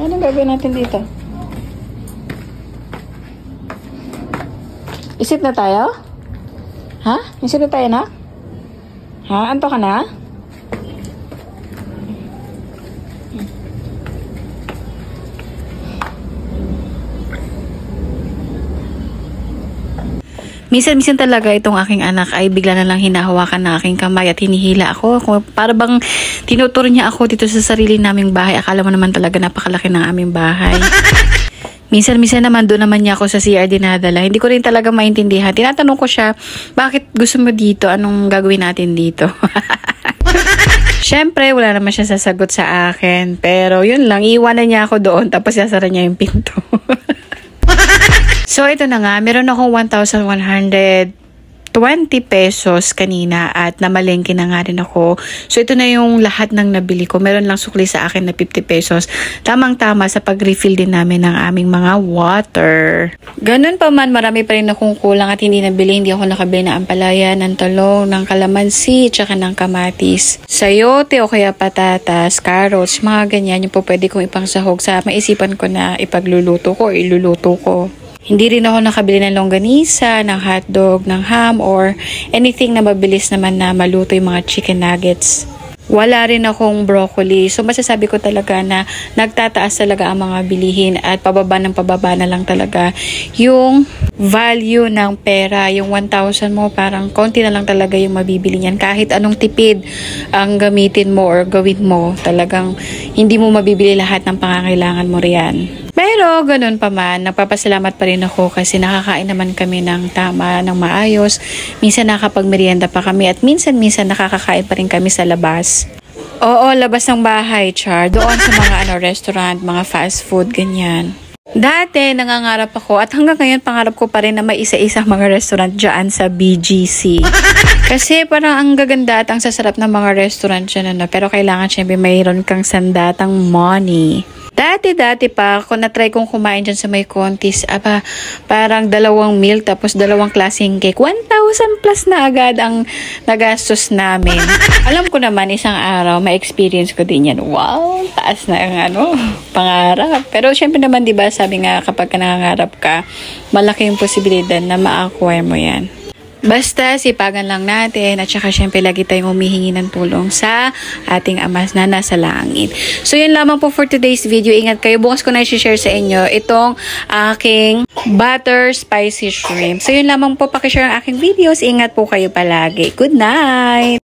Anong gagawin natin dito? Isip na tayo? Ha? Isip na tayo na? Ha? Anto ka na? Minsan talaga itong aking anak ay bigla na lang hinahawakan ng aking kamay at hinihila ako. Para bang tinuturo niya ako dito sa sarili naming bahay. Akala mo naman talaga napakalaki ng aming bahay. Minsan naman doon naman niya ako sa CR dinadala. Hindi ko rin talaga maintindihan. Tinatanong ko siya, bakit gusto mo dito? Anong gagawin natin dito? Siyempre, wala naman siya sasagot sa akin. Pero yun lang, iiwanan niya ako doon tapos sasara niya yung pinto. So, ito na nga. Meron akong 1,120 pesos kanina at namalengke na nga rin ako. So, ito na yung lahat ng nabili ko. Meron lang sukli sa akin na 50 pesos. Tamang-tama sa pag-refill din namin ng aming mga water. Ganun pa man, marami pa rin akong kulang at hindi nabili. Hindi ako nakabili ng ampalaya, ng talong, ng kalamansi, tsaka ng kamatis. Sayote o kaya patatas, carrots, mga ganyan. Yung po pwede kong ipangsahog sa maisipan ko na ipagluluto ko o iluluto ko. Hindi rin ako nakabili ng longganisa, ng hotdog, ng ham, or anything na mabilis naman na maluto yung mga chicken nuggets. Wala rin akong broccoli. So, masasabi ko talaga na nagtataas talaga ang mga bilihin at pababa na lang talaga yung value ng pera. Yung 1,000 mo, parang konti na lang talaga yung mabibili niyan. Kahit anong tipid ang gamitin mo or gawin mo, talagang hindi mo mabibili lahat ng pangangailangan mo riyan. Pero, ganun pa man, nagpapasalamat pa rin ako kasi nakakain naman kami ng tama, ng maayos. Minsan nakakapag-merienda pa kami at minsan nakakakain pa rin kami sa labas. Oo, labas ng bahay, Char. Doon sa mga restaurant, mga fast food, ganyan. Dati, nangangarap ako at hanggang ngayon pangarap ko pa rin na may isa-isang mga restaurant dyan sa BGC. Kasi parang ang gaganda at ang sasarap ng mga restaurant dyan, pero kailangan syempre mayroon kang sandatang money. Dati pa, kung na-try kong kumain dyan sa may Contis, parang 2 meal tapos 2 klaseng cake. 1,000 plus na agad ang nagastos namin. Alam ko naman, isang araw, ma-experience ko din yan. Wow, taas na ang pangarap. Pero syempre naman, diba, sabi nga, kapag nangangarap ka, malaki yung posibilidad na ma-acquire mo yan. Basta sipagan lang natin at saka syempre lagi tayong humihingi ng tulong sa ating Ama na nasa langit. So yun lamang po for today's video. Ingat kayo. Bukas ko na i-share sa inyo itong aking butter spicy shrimp. So yun lamang po, pakishare ang aking videos. Ingat po kayo palagi. Good night!